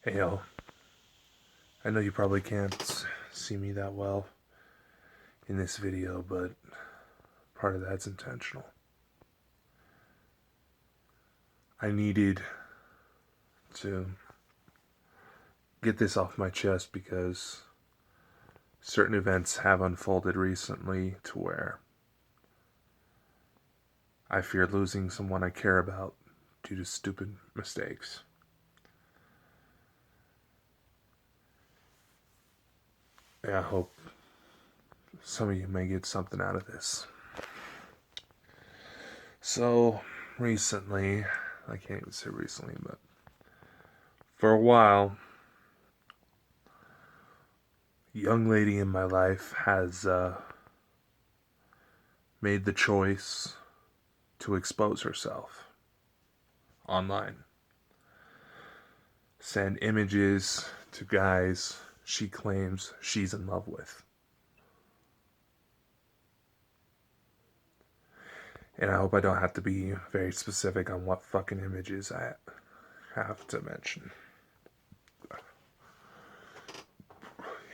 Hey yo, I know you probably can't see me that well in this video, but part of that's intentional. I needed to get this off my chest because certain events have unfolded recently to where I fear losing someone I care about due to stupid mistakes. And I hope some of you may get something out of this. So, recently, I can't even say recently, but for a while, a young lady in my life has made the choice to expose herself online. Send images to guys she claims she's in love with. And I hope I don't have to be very specific on what fucking images I have to mention.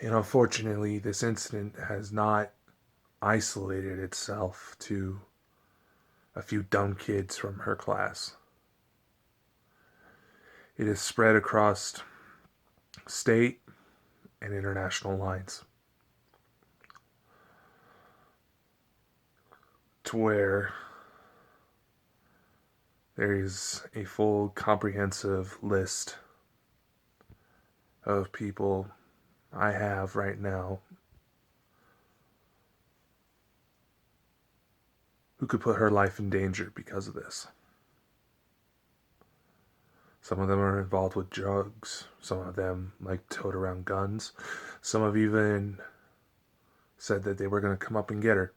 And unfortunately, this incident has not isolated itself to a few dumb kids from her class. It has spread across state and international lines to where there is a full comprehensive list of people I have right now who could put her life in danger because of this. Some of them are involved with drugs. Some of them like tote around guns. Some have even said that they were going to come up and get her.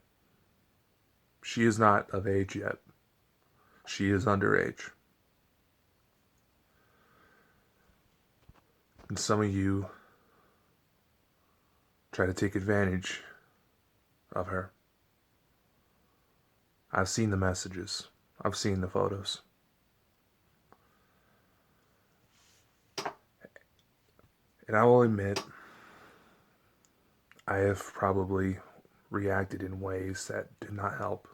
She is not of age yet. She is underage. And some of you try to take advantage of her. I've seen the messages. I've seen the photos. And I will admit, I have probably reacted in ways that did not help.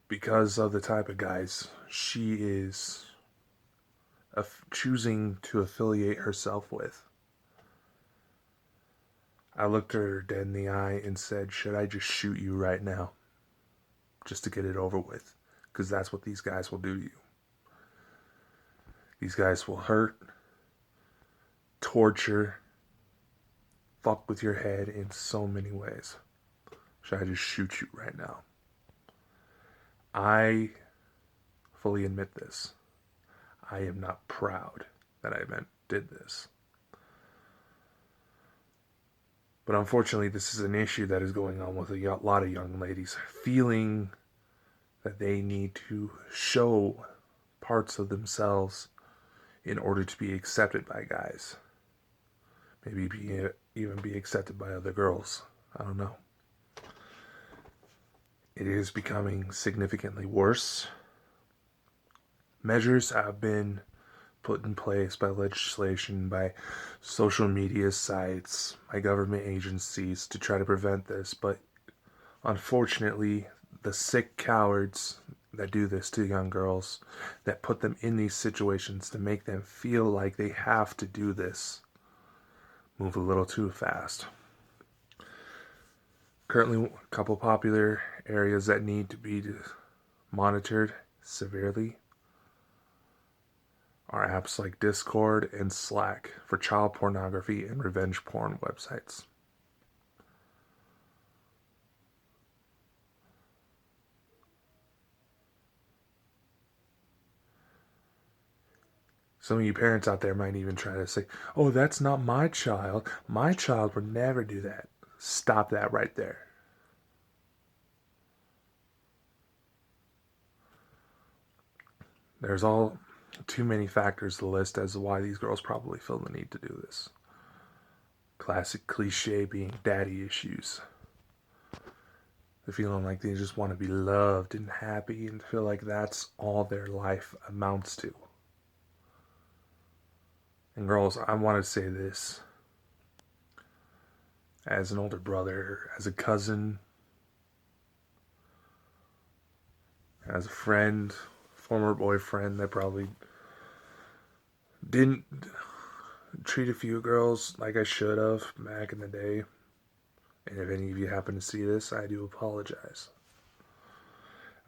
Because of the type of guys she is choosing to affiliate herself with. I looked her dead in the eye and said, should I just shoot you right now? Just to get it over with. Because that's what these guys will do to you. These guys will hurt, torture, fuck with your head in so many ways. Should I just shoot you right now? I fully admit this. I am not proud that I did this. But unfortunately, this is an issue that is going on with a lot of young ladies, feeling that they need to show parts of themselves in order to be accepted by guys. Maybe even be accepted by other girls. I don't know. It is becoming significantly worse. Measures have been put in place by legislation, by social media sites, by government agencies to try to prevent this, but unfortunately, the sick cowards that do this to young girls, that put them in these situations to make them feel like they have to do this, move a little too fast. Currently, a couple popular areas that need to be monitored severely are apps like Discord and Slack for child pornography and revenge porn websites. Some of you parents out there might even try to say, oh, that's not my child. My child would never do that. Stop that right there. There's all too many factors to list as to why these girls probably feel the need to do this. Classic cliche being daddy issues. They're feeling like they just want to be loved and happy and feel like that's all their life amounts to. And girls, I want to say this as an older brother, as a cousin, as a friend, former boyfriend that probably didn't treat a few girls like I should have back in the day. And if any of you happen to see this, I do apologize.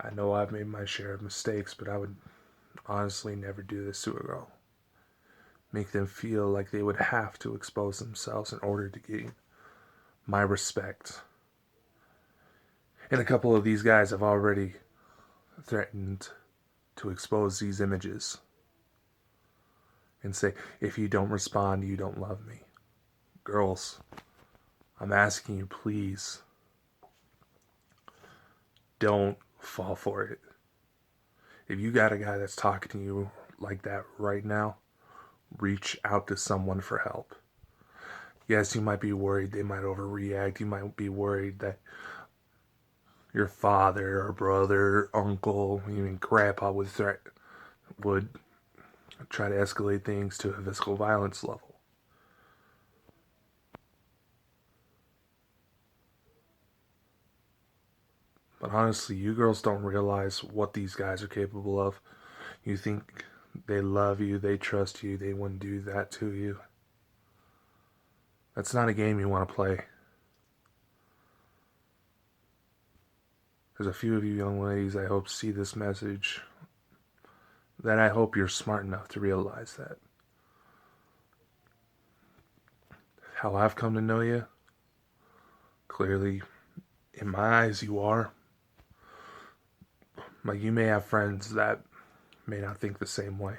I know I've made my share of mistakes, but I would honestly never do this to a girl. Make them feel like they would have to expose themselves in order to gain my respect. And a couple of these guys have already threatened to expose these images and say, if you don't respond, you don't love me. Girls, I'm asking you, please, don't fall for it. If you got a guy that's talking to you like that right now, reach out to someone for help. Yes, you might be worried they might overreact. You might be worried that your father or brother, uncle, even grandpa would try to escalate things to a physical violence level. But honestly, you girls don't realize what these guys are capable of. You think they love you, they trust you, they wouldn't do that to you. That's not a game you want to play. There's a few of you young ladies I hope see this message, that I hope you're smart enough to realize that. How I've come to know you, clearly, in my eyes, you are. But you may have friends that may not think the same way.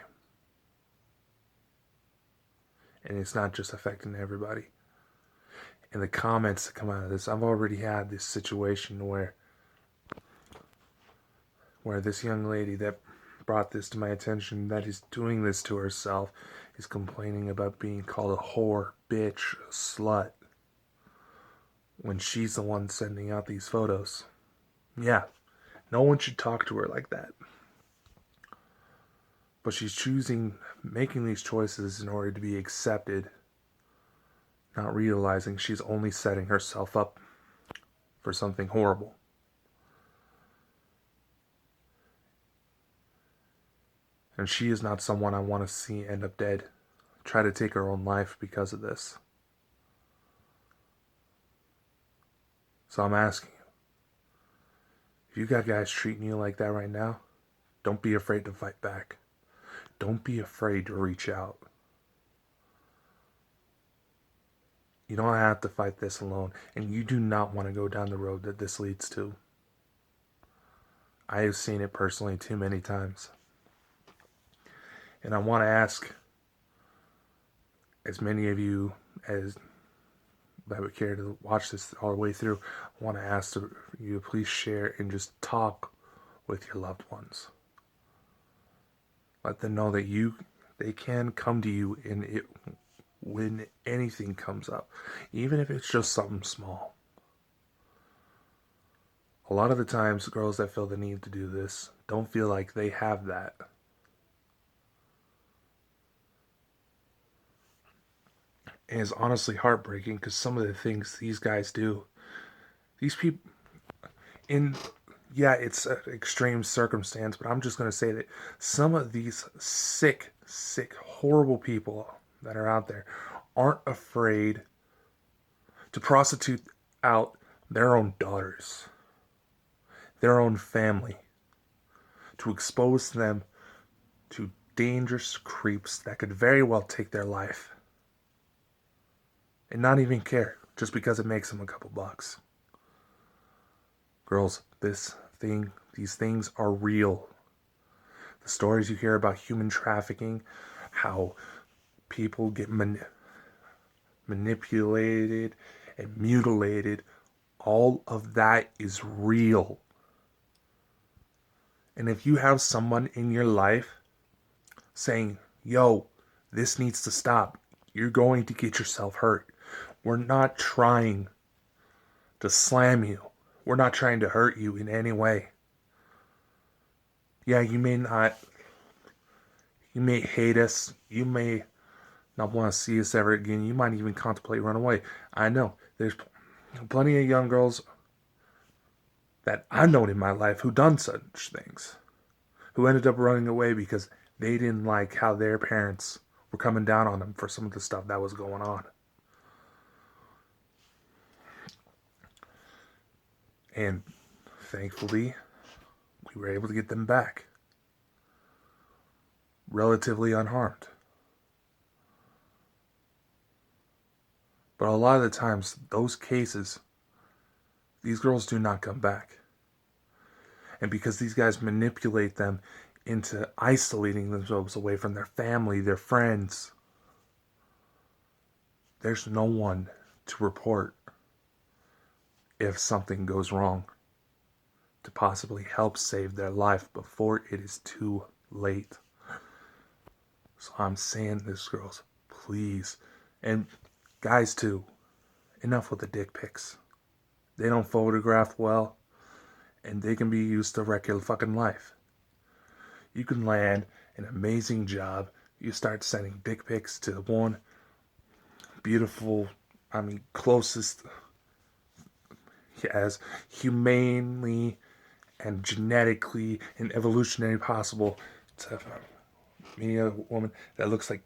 And it's not just affecting everybody. In the comments that come out of this, I've already had this situation where this young lady that brought this to my attention, that is doing this to herself, is complaining about being called a whore, bitch, a slut, when she's the one sending out these photos. Yeah, no one should talk to her like that. But she's making these choices in order to be accepted, not realizing she's only setting herself up for something horrible. And she is not someone I want to see end up dead, try to take her own life because of this. So I'm asking you, if you got guys treating you like that right now, don't be afraid to fight back. Don't be afraid to reach out. You don't have to fight this alone, and you do not want to go down the road that this leads to. I have seen it personally too many times. And I want to ask as many of you as that would care to watch this all the way through, I want to ask you to please share and just talk with your loved ones. Let them know that they can come to you when anything comes up, even if it's just something small. A lot of the times, girls that feel the need to do this don't feel like they have that. And it's honestly heartbreaking because some of the things these guys do, these people, it's an extreme circumstance, but I'm just going to say that some of these sick, horrible people that are out there aren't afraid to prostitute out their own daughters, their own family, to expose them to dangerous creeps that could very well take their life and not even care just because it makes them a couple bucks. Girls, these things are real. The stories you hear about human trafficking, how people get manipulated and mutilated, all of that is real. And if you have someone in your life saying, yo, this needs to stop, you're going to get yourself hurt. We're not trying to slam you. We're not trying to hurt you in any way. Yeah, you may hate us. You may not want to see us ever again. You might even contemplate run away. I know there's plenty of young girls that I've known in my life who done such things, who ended up running away because they didn't like how their parents were coming down on them for some of the stuff that was going on. And thankfully, we were able to get them back relatively unharmed. But a lot of the times, those cases, these girls do not come back. And because these guys manipulate them into isolating themselves away from their family, their friends, there's no one to report if something goes wrong to possibly help save their life before it is too late. So I'm saying this, girls, please, and guys too, enough with the dick pics. They don't photograph well, and they can be used to wreck your fucking life. You can land an amazing job. You start sending dick pics to the one beautiful, closest, as humanely and genetically and evolutionary possible to me, a woman that looks like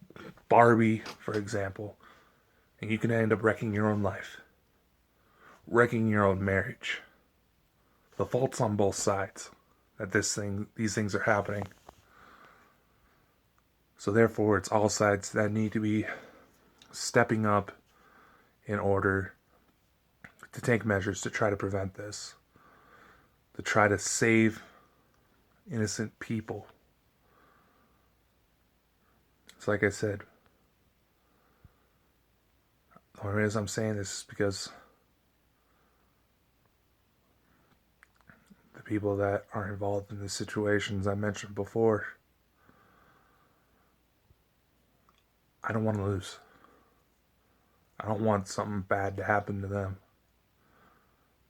Barbie, for example, and you can end up wrecking your own life, wrecking your own marriage. The fault's on both sides that these things are happening. So therefore, it's all sides that need to be stepping up in order to take measures to try to prevent this, to try to save innocent people. It's like I said, the only reason I'm saying this is because the people that are involved in the situations I mentioned before, I don't want to lose. I don't want something bad to happen to them.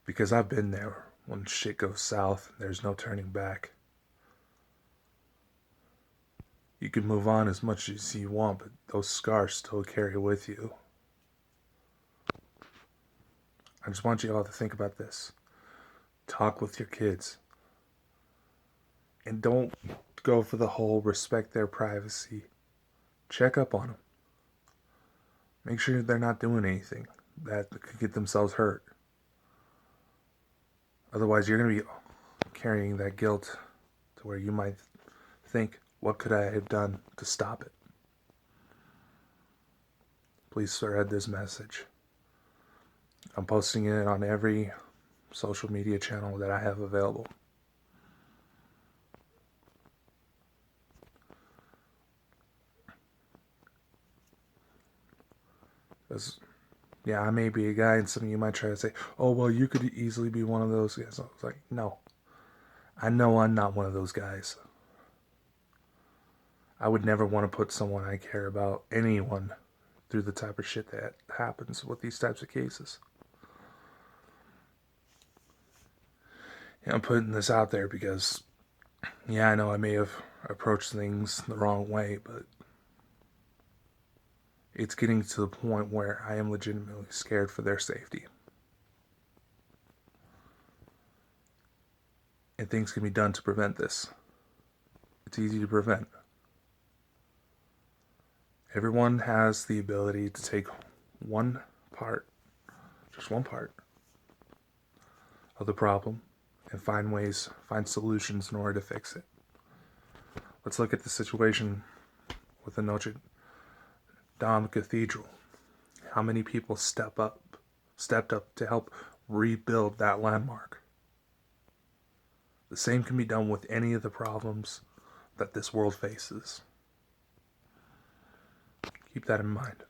Because I've been there when shit goes south and there's no turning back. You can move on as much as you want, but those scars still carry with you. I just want you all to think about this. Talk with your kids. And don't go for the whole respect their privacy. Check up on them. Make sure they're not doing anything that could get themselves hurt. Otherwise, you're going to be carrying that guilt to where you might think, what could I have done to stop it? Please spread this message. I'm posting it on every social media channel that I have available. Because, yeah, I may be a guy, and some of you might try to say, oh, well, you could easily be one of those guys. I was like, no. I know I'm not one of those guys. I would never want to put someone I care about, anyone, through the type of shit that happens with these types of cases. I'm putting this out there because, yeah, I know I may have approached things the wrong way, but it's getting to the point where I am legitimately scared for their safety. And things can be done to prevent this. It's easy to prevent. Everyone has the ability to take one part, just one part, of the problem and find solutions in order to fix it. Let's look at the situation with the Notre Dame Cathedral. How many people stepped up to help rebuild that landmark? The same can be done with any of the problems that this world faces. Keep that in mind.